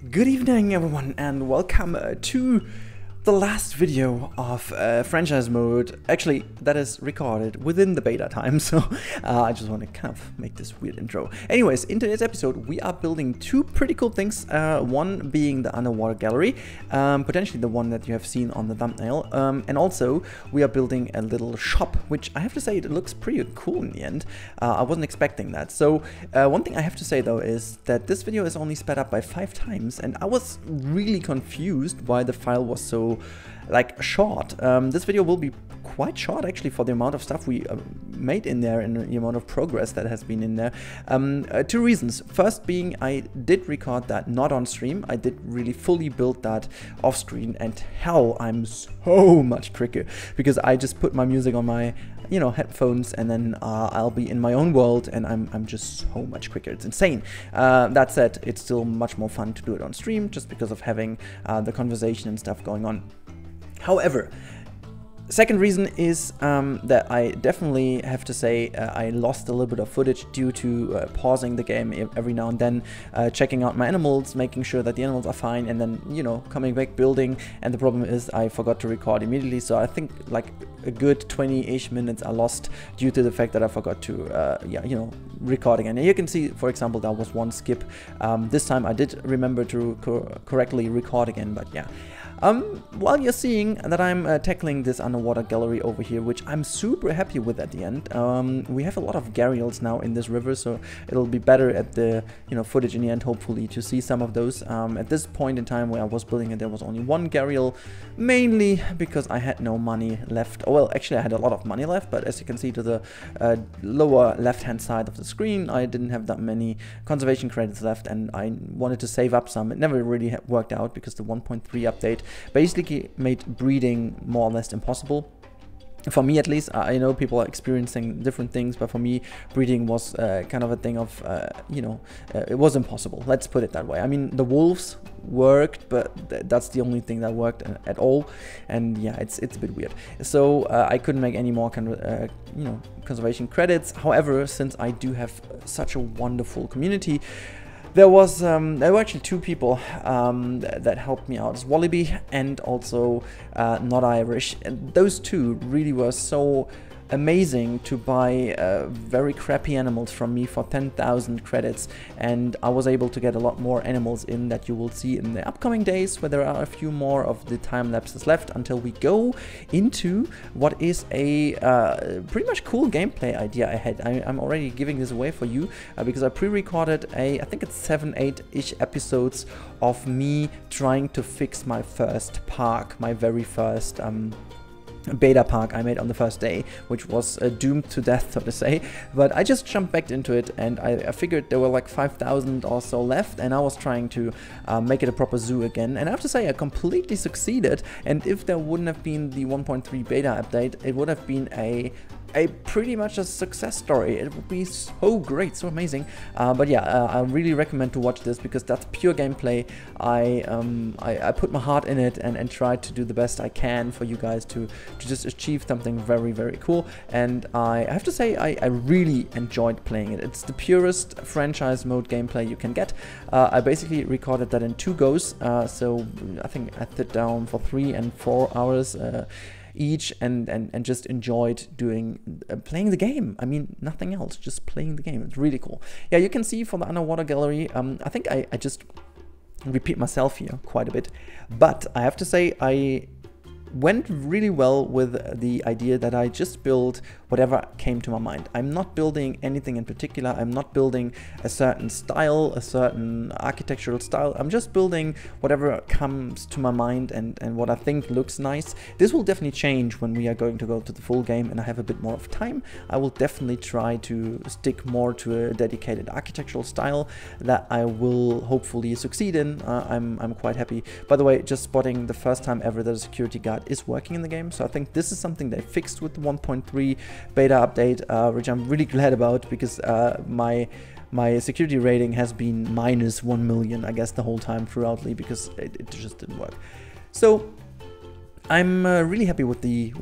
Good evening everyone and welcome to the last video of franchise mode, actually that is recorded within the beta time, so I just want to kind of make this weird intro. Anyways, in today's episode we are building two pretty cool things, one being the underwater gallery, potentially the one that you have seen on the thumbnail, and also we are building a little shop, which I have to say it looks pretty cool in the end. I wasn't expecting that. So one thing I have to say though is that this video is only sped up by 5 times, and I was really confused why the file was so short. This video will be quite short actually for the amount of stuff we made in there and the amount of progress that has been in there. Two reasons. First being I did record that not on stream. I did really fully build that off screen, and hell, I'm so much quicker because I just put my music on my headphones, and then I'll be in my own world, and I'm just so much quicker. It's insane. That said, it's still much more fun to do it on stream just because of having the conversation and stuff going on. However, second reason is that I definitely have to say I lost a little bit of footage due to pausing the game every now and then, checking out my animals, making sure that the animals are fine, and then, coming back, building. And the problem is I forgot to record immediately, so I think like a good 20-ish minutes are lost due to the fact that I forgot to, record again. And you can see, for example, that was one skip. This time I did remember to correctly record again, but yeah. While you're seeing that I'm tackling this underwater gallery over here, which I'm super happy with at the end, we have a lot of gharials now in this river, so it'll be better at the footage in the end, hopefully, to see some of those. At this point in time where I was building it, there was only one gharial, mainly because I had no money left. Well, actually I had a lot of money left, but as you can see to the lower left-hand side of the screen, I didn't have that many conservation credits left, and I wanted to save up some. It never really worked out because the 1.3 update basically made breeding more or less impossible. For me at least. I know people are experiencing different things, but for me breeding was kind of a thing of, it was impossible. Let's put it that way. I mean, the wolves worked, but that's the only thing that worked at all. And yeah, it's a bit weird. So I couldn't make any more conservation credits. However, since I do have such a wonderful community, there were actually two people that helped me out, Wallaby and also Not Irish, and those two really were so amazing to buy very crappy animals from me for 10,000 credits, and I was able to get a lot more animals in that you will see in the upcoming days, where there are a few more of the time lapses left until we go into what is a pretty much cool gameplay idea I had. I'm already giving this away for you because I pre-recorded I think it's 7-8-ish episodes of me trying to fix my first park, my very first beta park I made on the first day, which was doomed to death, so to say. But I just jumped back into it, and I figured there were like 5,000 or so left, and I was trying to make it a proper zoo again, and I have to say I completely succeeded. And if there wouldn't have been the 1.3 beta update, it would have been a pretty much a success story. It would be so great, so amazing. But yeah, I really recommend to watch this because that's pure gameplay. I put my heart in it and tried to do the best I can for you guys to just achieve something very, very cool. And I have to say I really enjoyed playing it. It's the purest franchise mode gameplay you can get. I basically recorded that in 2 goes, so I think I sat down for 3 and 4 hours each, and just enjoyed playing the game. I mean, nothing else, just playing the game. It's really cool. Yeah, you can see for the underwater gallery, I think I just repeat myself here quite a bit, but I have to say I went really well with the idea that I just build whatever came to my mind. I'm not building anything in particular. I'm not building a certain style, a certain architectural style. I'm just building whatever comes to my mind and what I think looks nice. This will definitely change when we are going to go to the full game and I have a bit more of time. I will definitely try to stick more to a dedicated architectural style that I will hopefully succeed in. I'm quite happy. By the way, just spotting the first time ever that a security guard is working in the game, so I think this is something they fixed with the 1.3 beta update, which I'm really glad about, because my security rating has been -1 million, I guess, the whole time throughoutly, because it just didn't work. So I'm really happy with the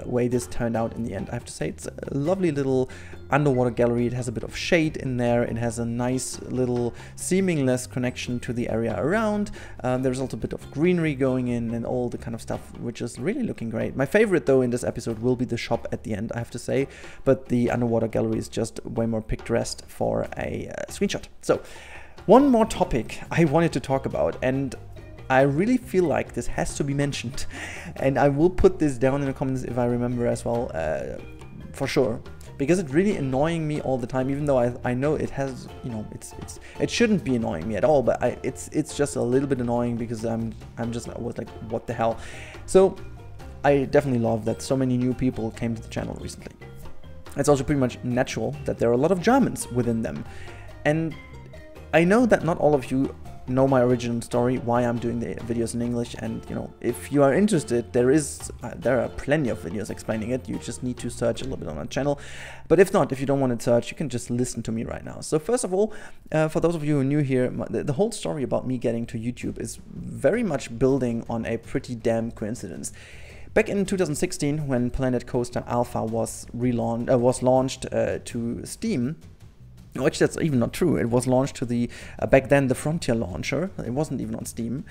way this turned out in the end. I have to say, it's a lovely little underwater gallery. It has a bit of shade in there. It has a nice little seamless connection to the area around. There's also a bit of greenery going in and all the kind of stuff, which is really looking great. My favorite though in this episode will be the shop at the end, I have to say, but the underwater gallery is just way more picturesque for a screenshot. So one more topic I wanted to talk about, and I really feel like this has to be mentioned, and I will put this down in the comments if I remember as well, for sure, because it's really annoying me all the time, even though I know it has, you know, it shouldn't be annoying me at all, but it's just a little bit annoying because I was like, what the hell? So I definitely love that so many new people came to the channel recently. It's also pretty much natural that there are a lot of Germans within them, and I know that not all of you know my original story, why I'm doing the videos in English, and you know, if you are interested, there are plenty of videos explaining it. You just need to search a little bit on my channel, but if not, if you don't want to search, you can just listen to me right now. So first of all, for those of you who are new here, the whole story about me getting to YouTube is very much building on a pretty damn coincidence. Back in 2016, when Planet Coaster Alpha was launched to Steam. No, actually, that's even not true. It was launched to the, back then, the Frontier launcher. It wasn't even on Steam.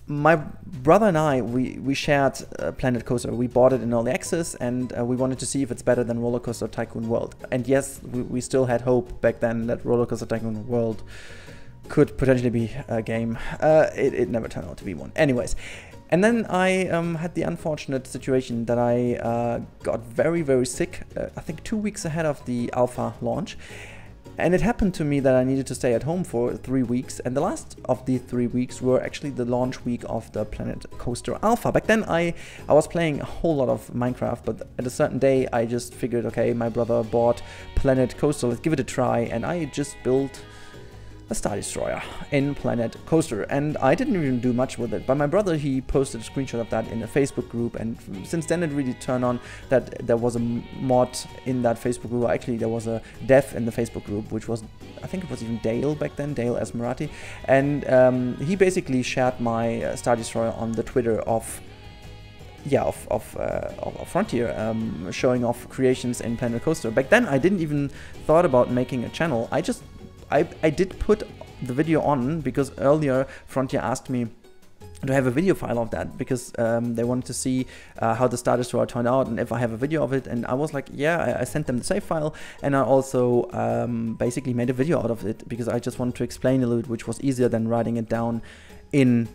My brother and I, we shared Planet Coaster. We bought it in early access, and we wanted to see if it's better than Roller Coaster Tycoon World. And yes, we still had hope back then that Roller Coaster Tycoon World could potentially be a game. It never turned out to be one. Anyways. And then I had the unfortunate situation that I got very, very sick, I think 2 weeks ahead of the alpha launch. And it happened to me that I needed to stay at home for 3 weeks, and the last of the 3 weeks were actually the launch week of the Planet Coaster Alpha. Back then I was playing a whole lot of Minecraft, but at a certain day I just figured, okay, my brother bought Planet Coaster, let's give it a try, and I just built a Star Destroyer in Planet Coaster, and I didn't even do much with it, but my brother, he posted a screenshot of that in a Facebook group, and since then it really turned on that there was a mod in that Facebook group. Actually, there was a dev in the Facebook group, which was, I think it was even Dale back then, Dale Esmerati, and he basically shared my Star Destroyer on the Twitter of Frontier, showing off creations in Planet Coaster. Back then I didn't even thought about making a channel. I did put the video on because earlier Frontier asked me to have a video file of that because they wanted to see how the Star Destroyer turned out and if I have a video of it, and I was like, yeah, I sent them the save file, and I also basically made a video out of it because I just wanted to explain a little bit, which was easier than writing it down in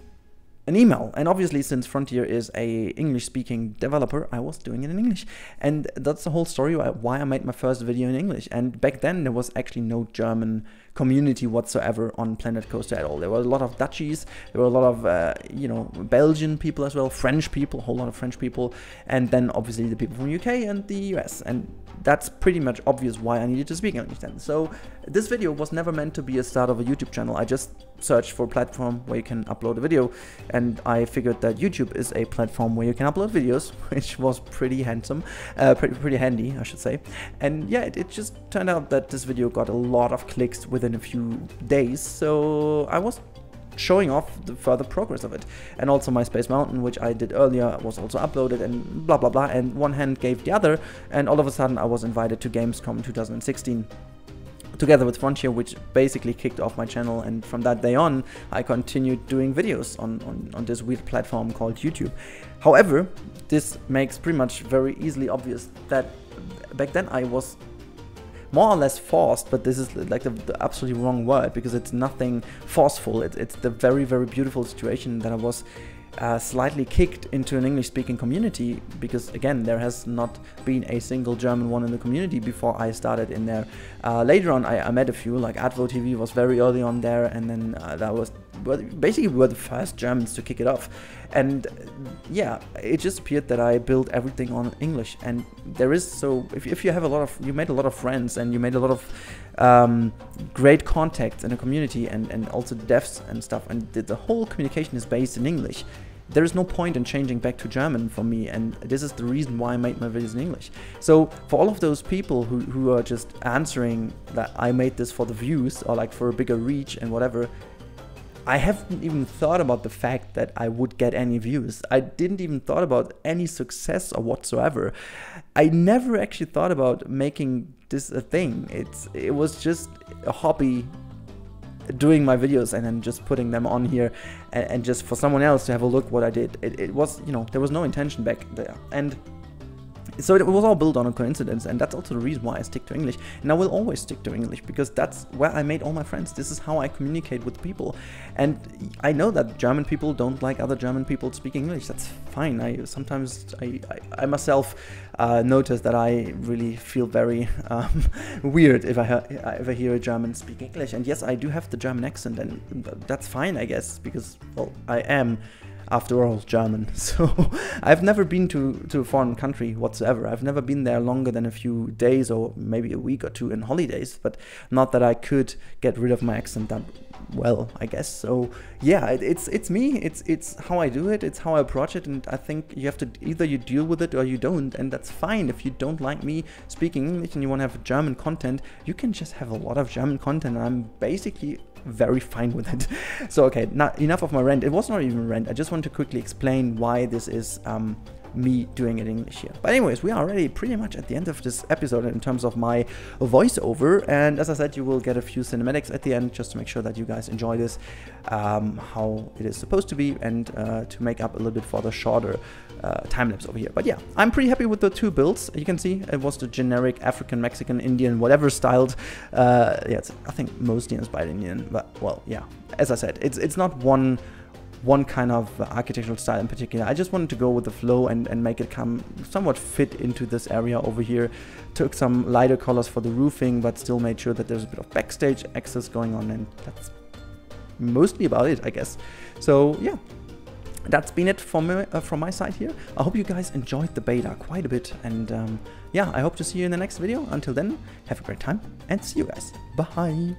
an email. And obviously, since Frontier is a English-speaking developer, I was doing it in English, and that's the whole story why I made my first video in English. And back then there was actually no German community whatsoever on Planet Coaster at all. There were a lot of Dutchies, there were a lot of you know, Belgian people as well, French people, a whole lot of French people, and then obviously the people from UK and the US, and that's pretty much obvious why I needed to speak English then. So this video was never meant to be a start of a YouTube channel. I just searched for a platform where you can upload a video, and I figured that YouTube is a platform where you can upload videos, which was pretty handsome, pretty handy, I should say. And yeah, it just turned out that this video got a lot of clicks within a few days, so I was showing off the further progress of it. And also my Space Mountain, which I did earlier, was also uploaded, and blah blah blah, and one hand gave the other, and all of a sudden I was invited to Gamescom 2016 together with Frontier, which basically kicked off my channel, and from that day on I continued doing videos on this weird platform called YouTube. However, this makes pretty much very easily obvious that back then I was more or less forced, but this is like the absolutely wrong word, because it's nothing forceful. It's the very, very beautiful situation that I was slightly kicked into an English-speaking community, because again, there has not been a single German one in the community before I started in there. Later on, I met a few, like AdvoTV was very early on there, and then that was basically we were the first Germans to kick it off. And yeah, it just appeared that I built everything on English, and there is, so if you have you made a lot of friends, and you made a lot of great contacts in the community, and also devs and stuff, and the whole communication is based in English, there is no point in changing back to German for me, and this is the reason why I made my videos in English. So for all of those people who are just answering that I made this for the views, or like for a bigger reach and whatever, I haven't even thought about the fact that I would get any views. I didn't even thought about any success or whatsoever. I never actually thought about making this a thing. It was just a hobby, doing my videos and then just putting them on here and just for someone else to have a look what I did. It was, you know, there was no intention back there. And so it was all built on a coincidence, and that's also the reason why I stick to English. And I will always stick to English, because that's where I made all my friends. This is how I communicate with people. And I know that German people don't like other German people speaking English. That's fine. I myself notice that I really feel very weird if I hear a German speak English. And yes, I do have the German accent, and that's fine, I guess, because, well, I am, after all, German. So I've never been to a foreign country whatsoever. I've never been there longer than a few days or maybe a week or two in holidays, but not that I could get rid of my accent that well, I guess. So yeah, it's me, it's how I do it, it's how I approach it, and I think you have to, either you deal with it or you don't, and that's fine. If you don't like me speaking English and you want to have German content, you can just have a lot of German content, and I'm basically very fine with it. So okay, now enough of my rant. It was not even a rant. I just want to quickly explain why this is me doing it in English here. But anyways, we are already pretty much at the end of this episode in terms of my voiceover, and as I said, you will get a few cinematics at the end just to make sure that you guys enjoy this how it is supposed to be, and to make up a little bit for the shorter time-lapse over here. But yeah, I'm pretty happy with the two builds. You can see it was the generic African, Mexican, Indian, whatever styled. Yeah, it's, I think, mostly inspired Indian, but well, yeah, as I said, it's not one kind of architectural style in particular. I just wanted to go with the flow and make it come somewhat fit into this area over here. Took some lighter colors for the roofing, but still made sure that there's a bit of backstage access going on, and that's mostly about it, I guess. So yeah, that's been it from my side here. I hope you guys enjoyed the beta quite a bit, and yeah, I hope to see you in the next video. Until then, have a great time, and see you guys. Bye!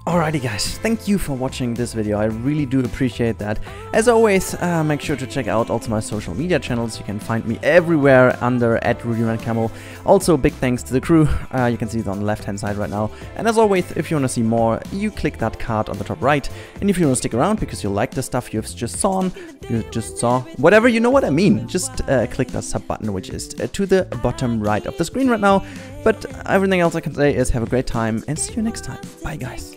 Alrighty guys, thank you for watching this video. I really do appreciate that. As always, make sure to check out also my social media channels. You can find me everywhere under @Rennkamel. Also, big thanks to the crew. You can see it on the left hand side right now. And as always, if you want to see more, you click that card on the top right. And if you want to stick around because you like the stuff you've just saw, whatever, you know what I mean, just click the sub button, which is to the bottom right of the screen right now. But everything else I can say is have a great time and see you next time. Bye guys.